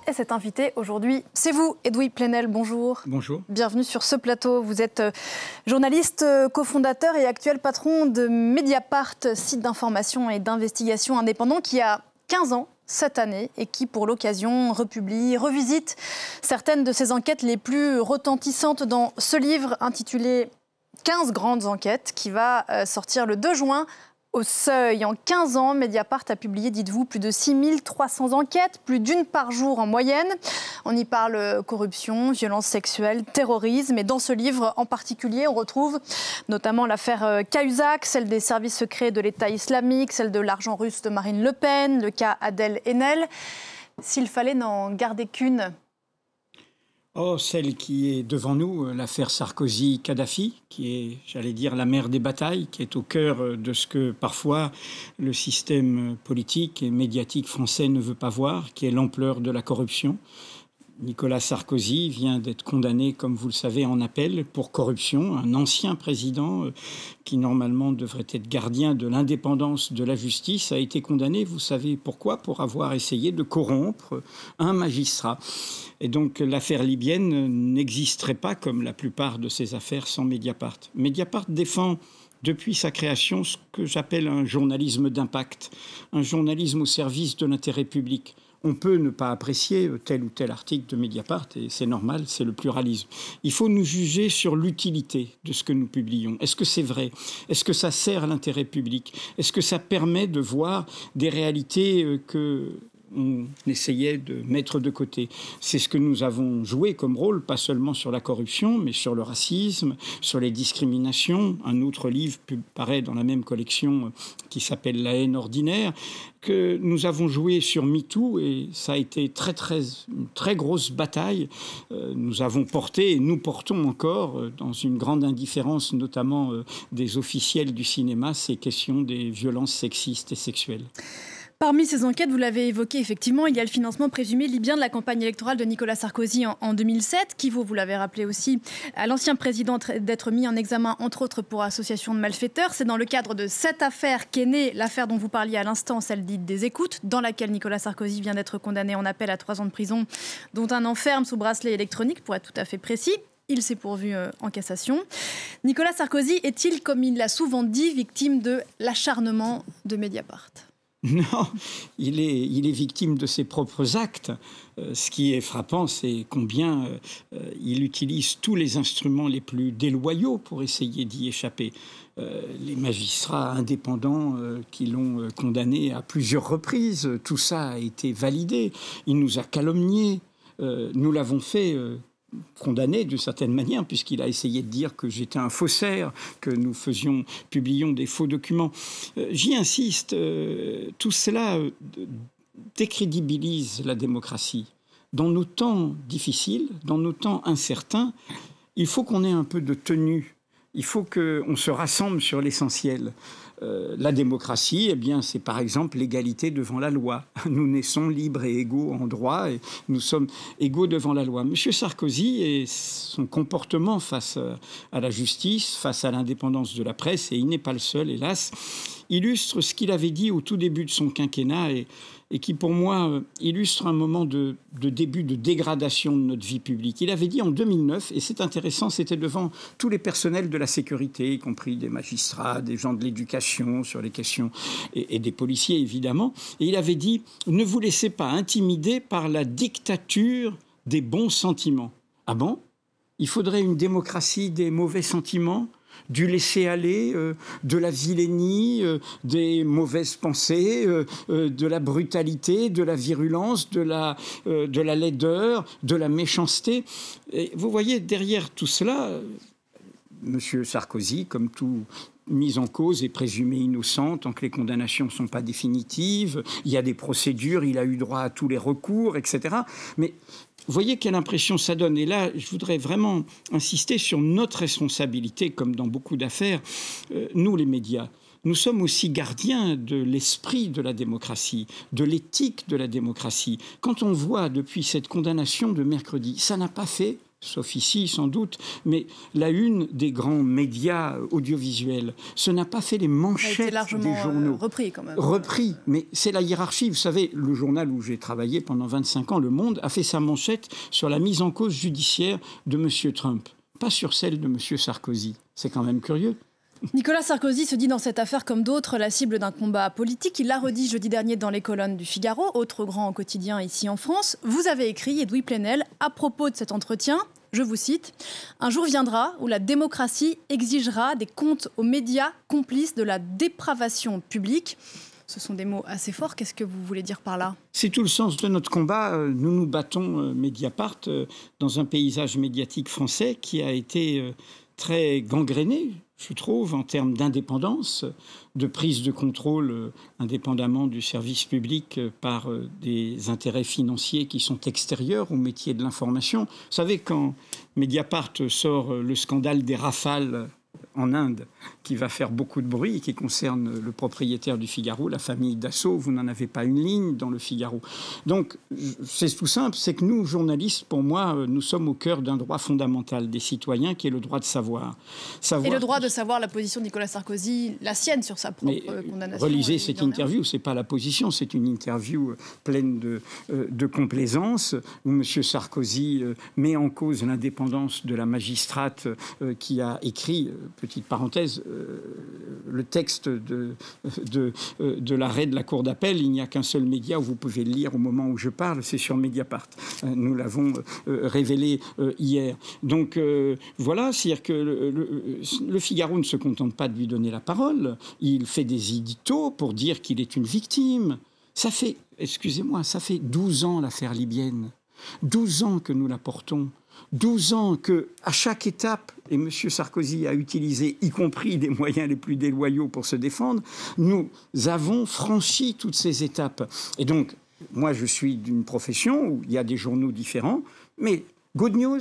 Et cet invité aujourd'hui, c'est vous, Edoui Plenel, bonjour. Bonjour. Bienvenue sur ce plateau. Vous êtes journaliste, cofondateur et actuel patron de Mediapart, site d'information et d'investigation indépendant qui a 15 ans cette année et qui, pour l'occasion, revisite certaines de ses enquêtes les plus retentissantes dans ce livre intitulé 15 grandes enquêtes qui va sortir le 2 juin. Au Seuil, en 15 ans, Mediapart a publié, dites-vous, plus de 6300 enquêtes, plus d'une par jour en moyenne. On y parle corruption, violence sexuelle, terrorisme. Et dans ce livre en particulier, on retrouve notamment l'affaire Cahuzac, celle des services secrets de l'État islamique, celle de l'argent russe de Marine Le Pen, le cas Adèle Haenel. S'il fallait n'en garder qu'une. Oh, celle qui est devant nous, l'affaire Sarkozy-Kadhafi, qui est, j'allais dire, la mère des batailles, qui est au cœur de ce que parfois le système politique et médiatique français ne veut pas voir, qui est l'ampleur de la corruption. Nicolas Sarkozy vient d'être condamné, comme vous le savez, en appel pour corruption. Un ancien président qui, normalement, devrait être gardien de l'indépendance de la justice, a été condamné, vous savez pourquoi? Pour avoir essayé de corrompre un magistrat. Et donc, l'affaire libyenne n'existerait pas, comme la plupart de ces affaires, sans Mediapart. Mediapart défend depuis sa création ce que j'appelle un journalisme d'impact, un journalisme au service de l'intérêt public. On peut ne pas apprécier tel ou tel article de Mediapart, et c'est normal, c'est le pluralisme. Il faut nous juger sur l'utilité de ce que nous publions. Est-ce que c'est vrai? Est-ce que ça sert l'intérêt public? Est-ce que ça permet de voir des réalités que on essayait de mettre de côté? C'est ce que nous avons joué comme rôle, pas seulement sur la corruption, mais sur le racisme, sur les discriminations. Un autre livre paraît dans la même collection qui s'appelle La haine ordinaire, que nous avons joué sur MeToo, et ça a été une très grosse bataille. Nous avons porté, et nous portons encore, dans une grande indifférence notamment des officiels du cinéma, ces questions des violences sexistes et sexuelles. Parmi ces enquêtes, vous l'avez évoqué, effectivement, il y a le financement présumé libyen de la campagne électorale de Nicolas Sarkozy en 2007, qui vaut, vous l'avez rappelé aussi, à l'ancien président d'être mis en examen, entre autres, pour association de malfaiteurs. C'est dans le cadre de cette affaire qu'est née l'affaire dont vous parliez à l'instant, celle dite des écoutes, dans laquelle Nicolas Sarkozy vient d'être condamné en appel à 3 ans de prison, dont un enferme sous bracelet électronique, pour être tout à fait précis. Il s'est pourvu en cassation. Nicolas Sarkozy est-il, comme il l'a souvent dit, victime de l'acharnement de Mediapart ? Non, il est victime de ses propres actes. Ce qui est frappant, c'est combien il utilise tous les instruments les plus déloyaux pour essayer d'y échapper. Les magistrats indépendants qui l'ont condamné à plusieurs reprises, tout ça a été validé. Il nous a calomniés. Nous l'avons fait condamné d'une certaine manière, puisqu'il a essayé de dire que j'étais un faussaire, que nous publions des faux documents. J'y insiste, tout cela décrédibilise la démocratie. Dans nos temps difficiles, dans nos temps incertains, il faut qu'on ait un peu de tenue. Il faut qu'on se rassemble sur l'essentiel. La démocratie, eh bien, c'est par exemple l'égalité devant la loi. Nous naissons libres et égaux en droit et nous sommes égaux devant la loi. Monsieur Sarkozy et son comportement face à la justice, face à l'indépendance de la presse, et il n'est pas le seul, hélas, illustre ce qu'il avait dit au tout début de son quinquennat et qui, pour moi, illustre un moment de début de dégradation de notre vie publique. Il avait dit en 2009, et c'est intéressant, c'était devant tous les personnels de la sécurité, y compris des magistrats, des gens de l'éducation, sur les questions, et des policiers, évidemment. Et il avait dit « Ne vous laissez pas intimider par la dictature des bons sentiments. » Ah bon? Il faudrait une démocratie des mauvais sentiments? Du laisser-aller, de la vilainie, des mauvaises pensées, de la brutalité, de la virulence, de la laideur, de la méchanceté. Et vous voyez, derrière tout cela, M. Sarkozy, comme tout mis en cause est présumé innocent tant que les condamnations ne sont pas définitives. Il y a des procédures, il a eu droit à tous les recours, etc. Mais vous voyez quelle impression ça donne. Et là, je voudrais vraiment insister sur notre responsabilité, comme dans beaucoup d'affaires. Nous, les médias, nous sommes aussi gardiens de l'esprit de la démocratie, de l'éthique de la démocratie. Quand on voit depuis cette condamnation de mercredi, ça n'a pas fait sauf ici sans doute, mais la une des grands médias audiovisuels. Ce n'a pas fait les manchettes des journaux. Repris quand même. Repris, mais c'est la hiérarchie. Vous savez, le journal où j'ai travaillé pendant 25 ans, Le Monde, a fait sa manchette sur la mise en cause judiciaire de M. Trump, pas sur celle de M. Sarkozy. C'est quand même curieux. Nicolas Sarkozy se dit dans cette affaire comme d'autres la cible d'un combat politique. Il l'a redit jeudi dernier dans les colonnes du Figaro, autre grand quotidien ici en France. Vous avez écrit, Edoui Plenel, à propos de cet entretien, je vous cite, « Un jour viendra où la démocratie exigera des comptes aux médias complices de la dépravation publique. » Ce sont des mots assez forts. Qu'est-ce que vous voulez dire par là? C'est tout le sens de notre combat. Nous nous battons, Mediapart, dans un paysage médiatique français qui a été très gangréné, je trouve, en termes d'indépendance, de prise de contrôle indépendamment du service public par des intérêts financiers qui sont extérieurs au métier de l'information. Vous savez, quand Mediapart sort le scandale des Rafales en Inde, qui va faire beaucoup de bruit et qui concerne le propriétaire du Figaro, la famille Dassault. Vous n'en avez pas une ligne dans le Figaro. Donc, c'est tout simple, c'est que nous, journalistes, pour moi, nous sommes au cœur d'un droit fondamental des citoyens, qui est le droit de savoir. Et le droit de savoir la position de Nicolas Sarkozy, la sienne sur sa propre condamnation. Relisez cette interview, c'est pas la position, c'est une interview pleine de complaisance, où M. Sarkozy met en cause l'indépendance de la magistrate qui a écrit, petite parenthèse, le texte de l'arrêt de la Cour d'appel. Il n'y a qu'un seul média où vous pouvez le lire au moment où je parle, c'est sur Mediapart. Nous l'avons révélé hier. Donc voilà, c'est-à-dire que le Figaro ne se contente pas de lui donner la parole, il fait des éditos pour dire qu'il est une victime. Ça fait, excusez-moi, ça fait 12 ans l'affaire libyenne. 12 ans que nous la portons. 12 ans qu'à chaque étape, et M. Sarkozy a utilisé, y compris des moyens les plus déloyaux pour se défendre, nous avons franchi toutes ces étapes. Et donc, moi, je suis d'une profession où il y a des journaux différents, mais good news,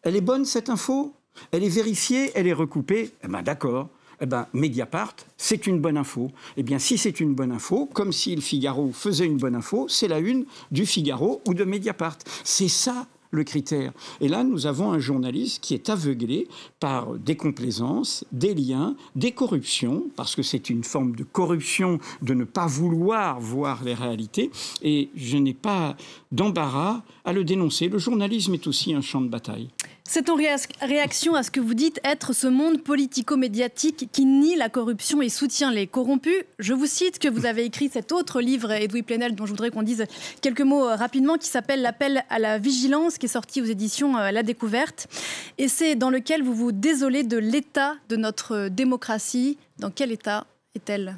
elle est bonne cette info, elle est vérifiée, elle est recoupée, eh bien d'accord. Eh bien, Mediapart, c'est une bonne info. Eh bien, si c'est une bonne info, comme si le Figaro faisait une bonne info, c'est la une du Figaro ou de Mediapart. C'est ça le critère. Et là, nous avons un journaliste qui est aveuglé par des complaisances, des liens, des corruptions, parce que c'est une forme de corruption de ne pas vouloir voir les réalités. Et je n'ai pas d'embarras à le dénoncer. Le journalisme est aussi un champ de bataille. C'est en réaction à ce que vous dites être ce monde politico-médiatique qui nie la corruption et soutient les corrompus. Je vous cite que vous avez écrit cet autre livre, Edoui Plenel, dont je voudrais qu'on dise quelques mots rapidement, qui s'appelle « L'appel à la vigilance », qui est sorti aux éditions La Découverte. Et c'est dans lequel vous vous désolez de l'état de notre démocratie. Dans quel état est-elle ?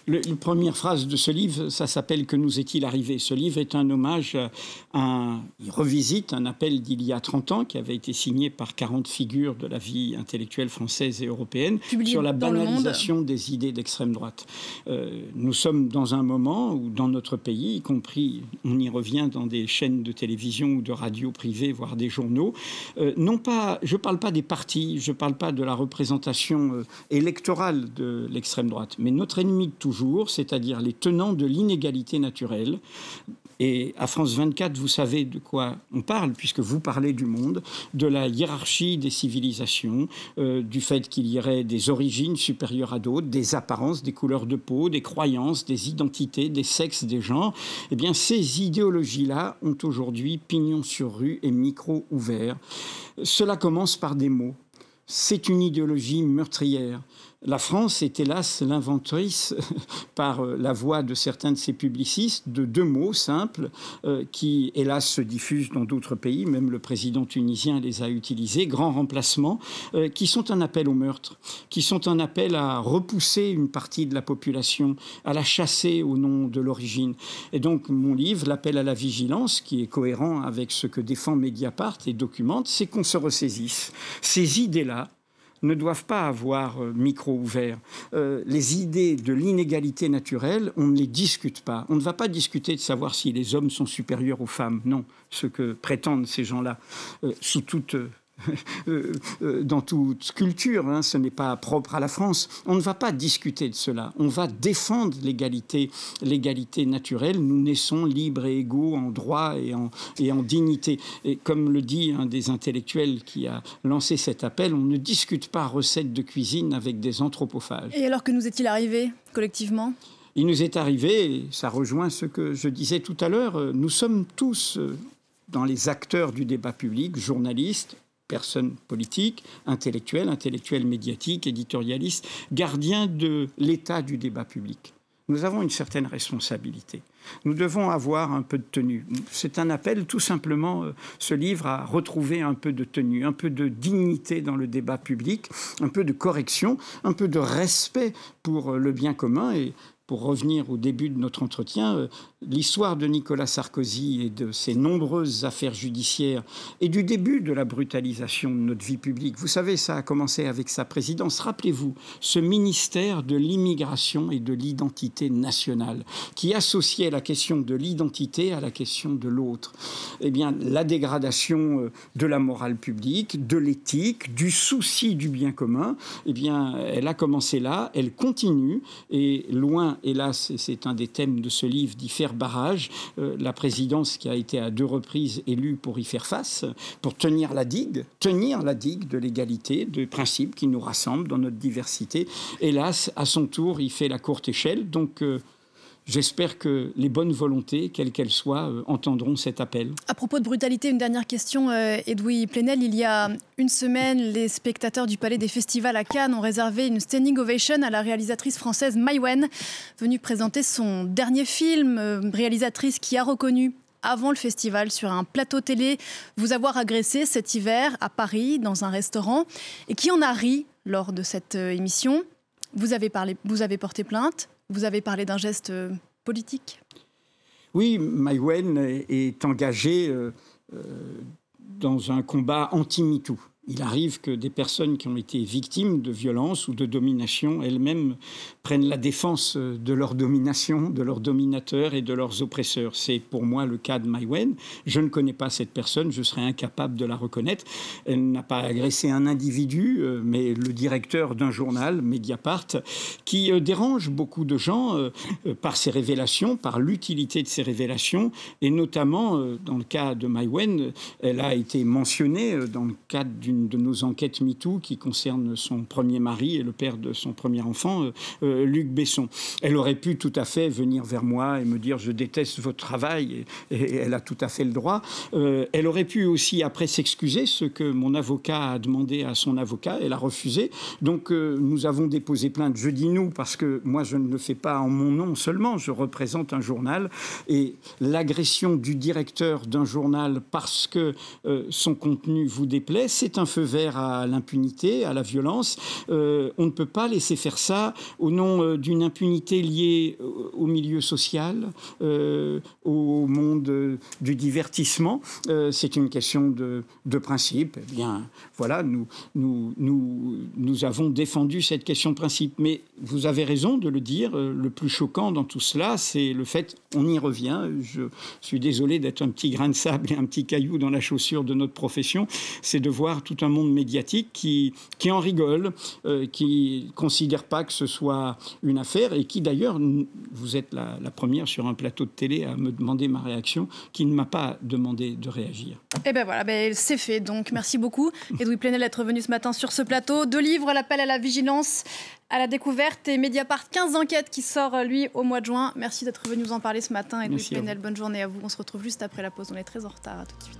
La première phrase de ce livre, ça s'appelle « Que nous est-il arrivé ?» Ce livre est un hommage il revisite un appel d'il y a 30 ans qui avait été signé par 40 figures de la vie intellectuelle française et européenne sur la banalisation des idées d'extrême droite. Nous sommes dans un moment où, dans notre pays, y compris, on y revient dans des chaînes de télévision ou de radio privées, voire des journaux, non pas, je ne parle pas des partis, je ne parle pas de la représentation électorale de l'extrême droite, mais notre ennemi de toujours, c'est-à-dire les tenants de l'inégalité naturelle. Et à France 24, vous savez de quoi on parle, puisque vous parlez du monde, de la hiérarchie des civilisations, du fait qu'il y aurait des origines supérieures à d'autres, des apparences, des couleurs de peau, des croyances, des identités, des sexes, des genres. Eh bien, ces idéologies-là ont aujourd'hui pignon sur rue et micro ouvert. Cela commence par des mots. C'est une idéologie meurtrière. La France est hélas l'inventrice, par la voix de certains de ses publicistes, de deux mots simples qui hélas se diffusent dans d'autres pays, même le président tunisien les a utilisés, grand remplacement, qui sont un appel au meurtre, qui sont un appel à repousser une partie de la population, à la chasser au nom de l'origine. Et donc mon livre, L'appel à la vigilance, qui est cohérent avec ce que défend Mediapart et documente, c'est qu'on se ressaisisse. Ces idées-là ne doivent pas avoir micro ouvert. Les idées de l'inégalité naturelle, on ne les discute pas. On ne va pas discuter de savoir si les hommes sont supérieurs aux femmes. Non, ce que prétendent ces gens-là, sous toute dans toute culture, hein, ce n'est pas propre à la France. On ne va pas discuter de cela. On va défendre l'égalité naturelle. Nous naissons libres et égaux en droit et en dignité. Et comme le dit un des intellectuels qui a lancé cet appel, on ne discute pas recettes de cuisine avec des anthropophages. Et alors que nous est-il arrivé collectivement ? Il nous est arrivé, et ça rejoint ce que je disais tout à l'heure, nous sommes tous dans les acteurs du débat public, journalistes, personnes politiques, intellectuels médiatiques, éditorialistes, gardiens de l'état du débat public. Nous avons une certaine responsabilité. Nous devons avoir un peu de tenue. C'est un appel, tout simplement, ce livre, à retrouver un peu de tenue, un peu de dignité dans le débat public, un peu de correction, un peu de respect pour le bien commun. Et pour revenir au début de notre entretien, l'histoire de Nicolas Sarkozy et de ses nombreuses affaires judiciaires et du début de la brutalisation de notre vie publique. Vous savez, ça a commencé avec sa présidence. Rappelez-vous, ce ministère de l'immigration et de l'identité nationale qui associait la question de l'identité à la question de l'autre. Eh bien, la dégradation de la morale publique, de l'éthique, du souci du bien commun, eh bien, elle a commencé là, elle continue, et loin, hélas, c'est un des thèmes de ce livre, d'y faire barrage, la présidence qui a été à 2 reprises élue pour y faire face, pour tenir la digue de l'égalité, de principes qui nous rassemblent dans notre diversité. Hélas, à son tour, il fait la courte échelle. Donc, j'espère que les bonnes volontés, quelles qu'elles soient, entendront cet appel. À propos de brutalité, une dernière question, Edoui Plenel. Il y a une semaine, les spectateurs du Palais des Festivals à Cannes ont réservé une standing ovation à la réalisatrice française Maïwenn, venue présenter son dernier film, réalisatrice qui a reconnu avant le festival sur un plateau télé vous avoir agressé cet hiver à Paris dans un restaurant et qui en a ri lors de cette émission. Vous avez porté plainte. Vous avez parlé d'un geste politique. Oui, Maïwenn est engagée dans un combat anti-MeToo. Il arrive que des personnes qui ont été victimes de violences ou de domination elles-mêmes prennent la défense de leur domination, de leurs dominateurs et de leurs oppresseurs. C'est pour moi le cas de Maïwenn. Je ne connais pas cette personne, je serais incapable de la reconnaître. Elle n'a pas agressé un individu, mais le directeur d'un journal, Mediapart, qui dérange beaucoup de gens par ses révélations, par l'utilité de ses révélations, et notamment dans le cas de Maïwenn, elle a été mentionnée dans le cadre d'une de nos enquêtes MeToo qui concerne son premier mari et le père de son premier enfant, Luc Besson. Elle aurait pu tout à fait venir vers moi et me dire « je déteste votre travail » et elle a tout à fait le droit. Elle aurait pu aussi après s'excuser, ce que mon avocat a demandé à son avocat. Elle a refusé. Donc nous avons déposé plainte. Je dis nous parce que moi je ne le fais pas en mon nom seulement. Je représente un journal et l'agression du directeur d'un journal parce que son contenu vous déplaît, c'est un feu vert à l'impunité, à la violence. On ne peut pas laisser faire ça au nom d'une impunité liée au milieu social, au monde du divertissement. C'est une question de principe. Eh bien, voilà, nous avons défendu cette question de principe. Mais vous avez raison de le dire, le plus choquant dans tout cela, c'est le fait, on y revient, je suis désolé d'être un petit grain de sable et un petit caillou dans la chaussure de notre profession, c'est de voir tout un monde médiatique qui en rigole, qui ne considère pas que ce soit une affaire et qui d'ailleurs, vous êtes la première sur un plateau de télé à me demander ma réaction, qui ne m'a pas demandé de réagir. Et bien voilà, c'est fait. Donc merci beaucoup, Edoui Plenel, d'être venu ce matin sur ce plateau. 2 livres, l'appel à la vigilance, à la découverte et Mediapart 15 enquêtes qui sort, lui, au mois de juin. Merci d'être venu nous en parler ce matin, Edoui Plenel. Bonne journée à vous. On se retrouve juste après la pause. On est très en retard. À tout de suite.